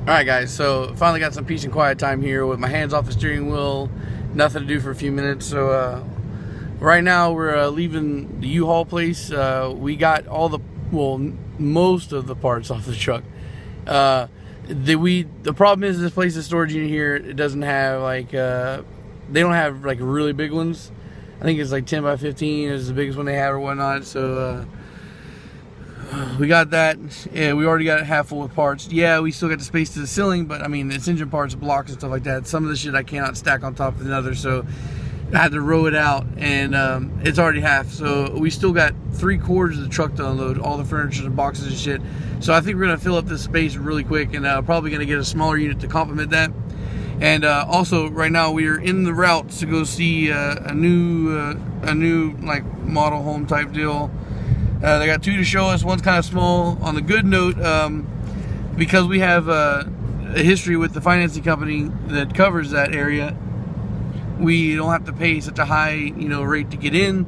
Alright guys, so finally got some peace and quiet time here with my hands off the steering wheel, nothing to do for a few minutes. So right now we're leaving the U-Haul place. We got all the, well, most of the parts off the truck. The problem is this place, the storage unit here, it doesn't have like, they don't have like really big ones. I think it's like 10 by 15 is the biggest one they have or whatnot. So we got that. Yeah, we already got it half full with parts. Yeah, we still got the space to the ceiling, but I mean, it's engine parts, blocks, and stuff like that. Some of the shit I cannot stack on top of another, so I had to row it out, and it's already half. So we still got 3/4 of the truck to unload, all the furniture and boxes and shit. So I think we're gonna fill up this space really quick, and probably gonna get a smaller unit to complement that. And also, right now we are in the route to go see a new like model home type deal. They got two to show us. One's kind of small. On the good note, because we have a history with the financing company that covers that area, we don't have to pay such a high, rate to get in.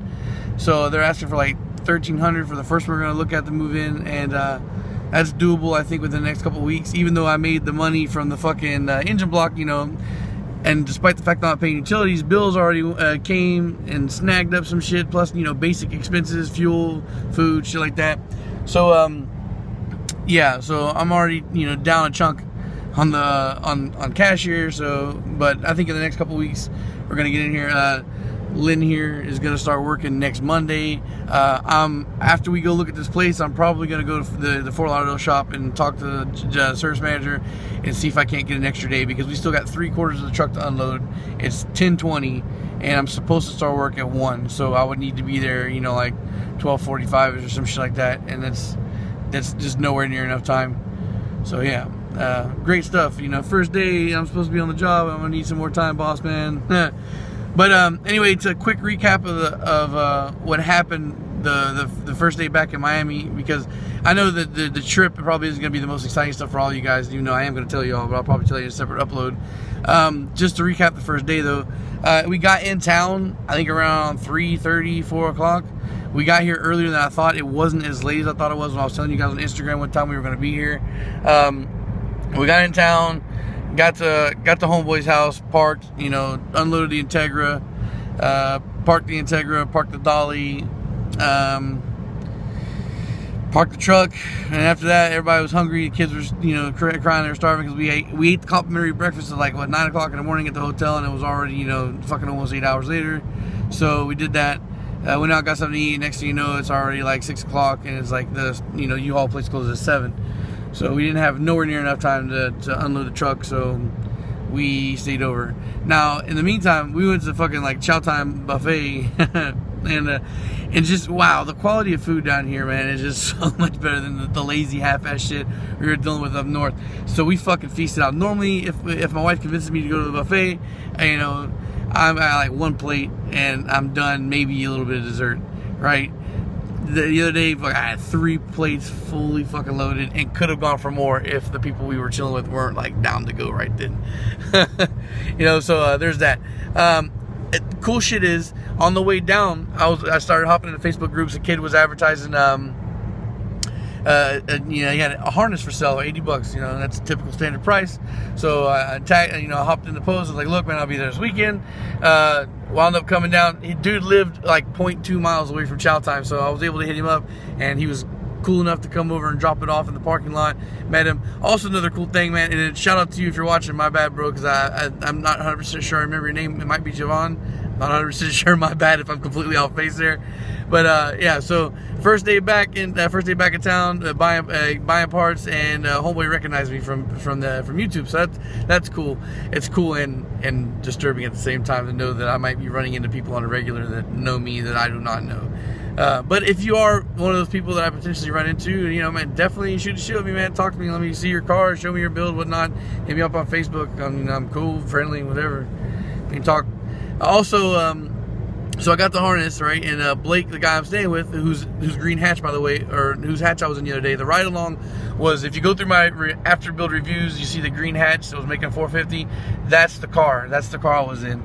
So they're asking for like $1,300 for the first one we're gonna look at to move in, and that's doable, I think, within the next couple of weeks. Even though I made the money from the fucking engine block, and despite the fact I'm not paying utilities, bills already came and snagged up some shit, plus, basic expenses, fuel, food, shit like that. So, yeah, so I'm already, down a chunk on the, on cash here. So, but I think in the next couple of weeks, we're going to get in here. Lynn here is going to start working next Monday. After we go look at this place, I'm probably going to go to the Fort Lauderdale shop and talk to the service manager and see if I can't get an extra day, because we still got 3/4 of the truck to unload. It's 10:20 and I'm supposed to start work at 1, so I would need to be there, like 12:45 or some shit like that, and that's just nowhere near enough time. So yeah, great stuff. First day I'm supposed to be on the job. I'm gonna need some more time, boss man. But anyway, it's a quick recap of what happened the first day back in Miami, because I know that the trip probably isn't going to be the most exciting stuff for all you guys. Even though I am going to tell you all, but I'll probably tell you in a separate upload. Just to recap the first day though, we got in town I think around 3:30, 4 o'clock. We got here earlier than I thought. It wasn't as late as I thought it was when I was telling you guys on Instagram what time we were going to be here. We got in town. Got to homeboy's house, parked, unloaded the Integra, parked the Integra, parked the Dolly, parked the truck, and after that, everybody was hungry. The kids were, crying they were starving, because we ate the complimentary breakfast at like 9 o'clock in the morning at the hotel, and it was already, fucking almost 8 hours later. So we did that. Went out, got something to eat. Next thing you know, it's already like 6 o'clock, and it's like the U-Haul place closes at 7. So we didn't have nowhere near enough time to unload the truck, so we stayed over. Now, in the meantime, we went to the fucking like Chow Time buffet, and just, wow, the quality of food down here, man, is just so much better than the lazy half-ass shit we were dealing with up north. So we fucking feasted out. Normally, if my wife convinces me to go to the buffet, I'm at like 1 plate and I'm done, maybe a little bit of dessert, right? The other day, I had 3 plates fully fucking loaded, and could have gone for more if the people we were chilling with weren't like down to go right then. So there's that. Cool shit is, on the way down, I started hopping into Facebook groups. A kid was advertising, he had a harness for sale, 80 bucks, that's a typical standard price. So I hopped in the post. I was like, look, man, I'll be there this weekend. Wound up coming down. Dude lived like 0.2 miles away from Chow Time, so I was able to hit him up, and he was cool enough to come over and drop it off in the parking lot. Met him. Also, another cool thing, man, and shout out to you if you're watching. My bad, bro, because I'm not 100% sure I remember your name. It might be Javon. Not 100% sure. My bad if I'm completely off base there. But yeah, so first day back in town, buying parts, and homeboy recognized me from YouTube. So that's cool. It's cool and disturbing at the same time to know that I might be running into people on a regular that know me that I do not know. But if you are one of those people that I potentially run into, man, definitely shoot the shit with me, man. Talk to me. Let me see your car. Show me your build, whatnot. Hit me up on Facebook. I'm cool, friendly, whatever. We can talk. Also, so I got the harness, right, and Blake, the guy I'm staying with, who's green hatch, by the way, or whose hatch I was in the other day, the ride along was, if you go through my after build reviews, you see the green hatch that was making 450. That's the car I was in.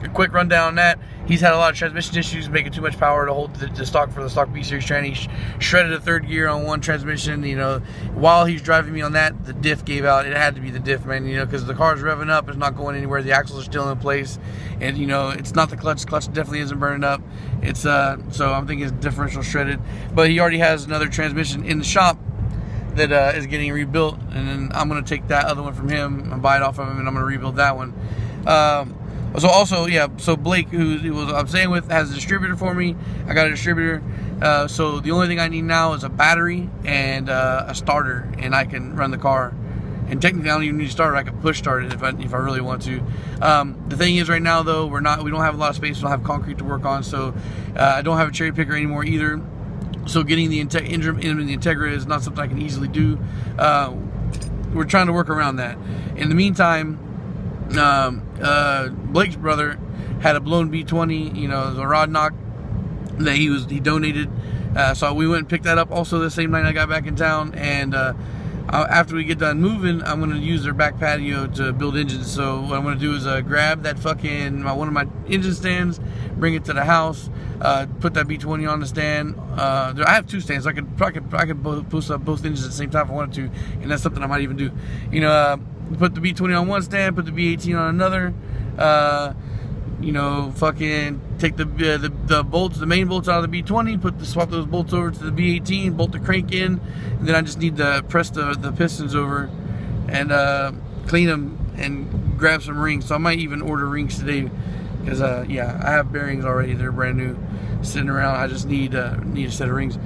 a quick rundown on that. He's had a lot of transmission issues, making too much power to hold the stock for the stock B series tranny. He shredded a third gear on one transmission. You know, while he's driving me on that, the diff gave out. It had to be the diff, man. You know, because the car's revving up, it's not going anywhere. The axles are still in place, and you know, it's not the clutch. Clutch definitely isn't burning up. It's so I'm thinking it's differential shredded. But he already has another transmission in the shop that is getting rebuilt, and then I'm gonna take that other one from him and buy it off of him, and I'm gonna rebuild that one. So also, yeah, so Blake, who I'm staying with, has a distributor for me. I got a distributor. So the only thing I need now is a battery and a starter, and I can run the car. And technically, I don't even need a starter. I can push start it if I really want to. The thing is, right now though, we don't have a lot of space. We don't have concrete to work on, so I don't have a cherry picker anymore either. So getting the engine in the Integra is not something I can easily do. We're trying to work around that. In the meantime, Blake's brother had a blown B20, you know, the rod knock that he donated. So we went and picked that up also the same night I got back in town. And after we get done moving, I'm gonna use their back patio to build engines. So what I'm gonna do is grab that fucking one of my engine stands, bring it to the house, put that B20 on the stand. I have two stands. I could boost up both engines at the same time if I wanted to, and that's something I might even do. You know, put the B20 on one stand, put the B18 on another. You know, fucking take the bolts, the main bolts out of the B20, swap those bolts over to the B18, bolt the crank in, and then I just need to press the pistons over and clean them and grab some rings. So I might even order rings today, because yeah, I have bearings already. They're brand new, sitting around. I just need a set of rings,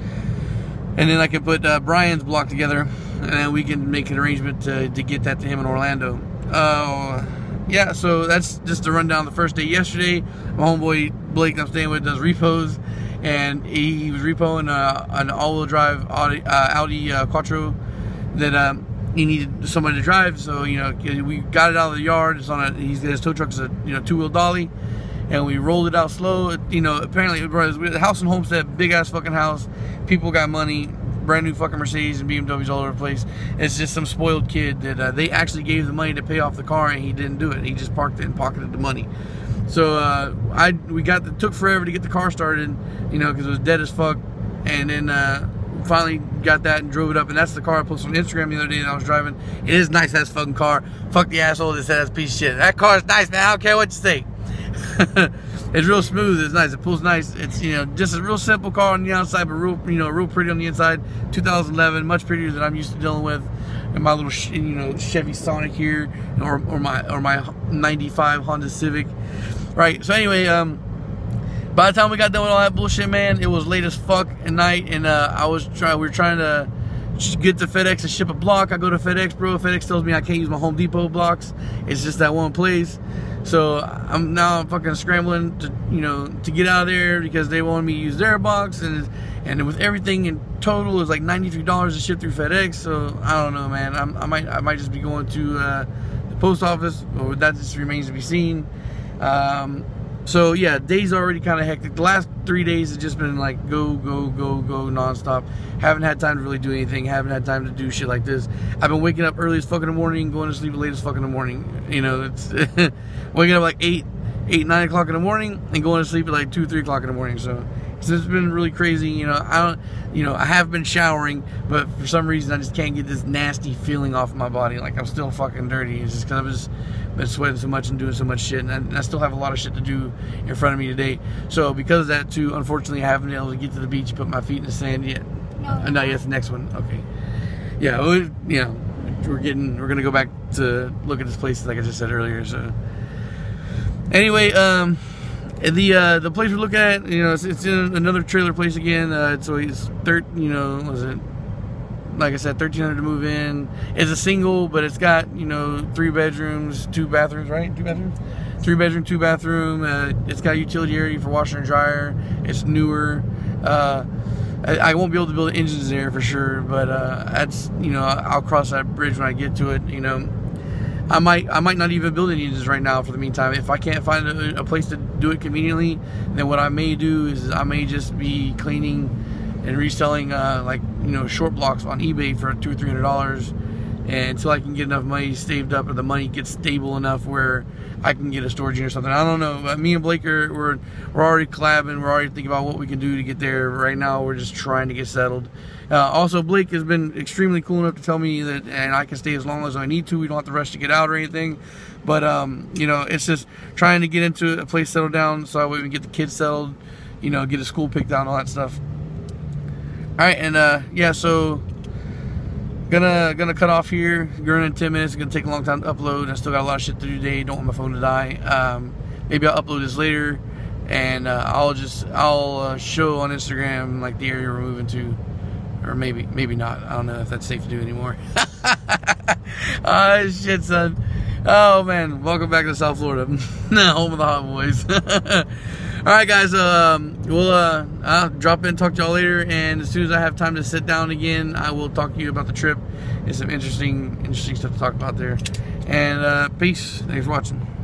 and then I can put Brian's block together, and then we can make an arrangement to get that to him in Orlando. Yeah, so that's just to run down the first day yesterday. My homeboy Blake that I'm staying with does repos, and he was repoing an all-wheel drive Audi Quattro that he needed somebody to drive. So you know, we got it out of the yard. It's on his tow truck's a two-wheel dolly, and we rolled it out slow. You know, apparently the house in Homestead, big ass fucking house. People got money. Brand new fucking Mercedes and BMWs all over the place. It's just some spoiled kid that they actually gave the money to pay off the car, and he didn't do it. He just parked it and pocketed the money. So it took forever to get the car started, you know, because it was dead as fuck. And then finally got that and drove it up, and that's the car I posted on Instagram the other day that I was driving. It is nice ass fucking car. Fuck the asshole that said that's a piece of shit. That car is nice, man. I don't care what you say. It's real smooth. It's nice. It pulls nice. It's, you know, just a real simple car on the outside, but real, you know, real pretty on the inside. 2011, much prettier than I'm used to dealing with in my little, you know, Chevy Sonic here, or my '95 Honda Civic. Right. So anyway, by the time we got done with all that bullshit, man, it was late as fuck at night, and we were trying to get to FedEx to ship a block. I go to FedEx, bro. FedEx tells me I can't use my Home Depot blocks. It's just that one place. So I'm now fucking scrambling to get out of there, because they wanted me to use their box, and with everything in total, it was like $93 to ship through FedEx. So I don't know, man. I might just be going to the post office, or that just remains to be seen. So yeah, days already kind of hectic. The last 3 days have just been like go nonstop. Haven't had time to really do anything. Haven't had time to do shit like this. I've been waking up early as fuck in the morning, going to sleep late as fuck in the morning. You know, it's waking up like 9 o'clock in the morning and going to sleep at like 2, 3 o'clock in the morning. So it's been really crazy. You know, I have been showering, but for some reason I just can't get this nasty feeling off my body. Like I'm still fucking dirty. It's just because I've just been sweating so much and doing so much shit, and I still have a lot of shit to do in front of me today. So because of that too, unfortunately, I haven't been able to get to the beach and put my feet in the sand yet. No, not yet. The next one. Okay. Yeah. You know, we're gonna go back to look at this place like I just said earlier. So anyway, the place we're looking at, you know, it's in another trailer place again. So it's was it? Like I said, $1,300 to move in. It's a single, but it's got, you know, 3 bedrooms, 2 bathrooms, right? 2 bathrooms? 3 bedroom, 2 bathroom. It's got utility area for washer and dryer. It's newer. I won't be able to build engines there for sure, but that's, you know, I'll cross that bridge when I get to it. You know, I might not even build any engines right now for the meantime. If I can't find a place to do it conveniently, then what I may do is I may just be cleaning and reselling like, you know, short blocks on eBay for $200 or $300, and until I can get enough money saved up, or the money gets stable enough where I can get a storage unit or something. I don't know. But me and Blake we're already collabing. We're already thinking about what we can do to get there. Right now, we're just trying to get settled. Also, Blake has been extremely cool enough to tell me that, and I can stay as long as I need to. We don't have to rush to get out or anything. But you know, it's just trying to get into a place, settle down, so that way we can get the kids settled. You know, get a school picked out, and all that stuff. All right, and yeah, so gonna cut off here. Going in 10 minutes. It's gonna take a long time to upload. I still got a lot of shit to do today. Don't want my phone to die. Maybe I'll upload this later, and I'll show on Instagram like the area we're moving to, or maybe not. I don't know if that's safe to do anymore. Oh shit, son. Oh man, welcome back to South Florida, home of the Hot Boys. Alright guys, I'll drop in, talk to y'all later, and as soon as I have time to sit down again, I will talk to you about the trip. It's some interesting stuff to talk about there. And peace. Thanks for watching.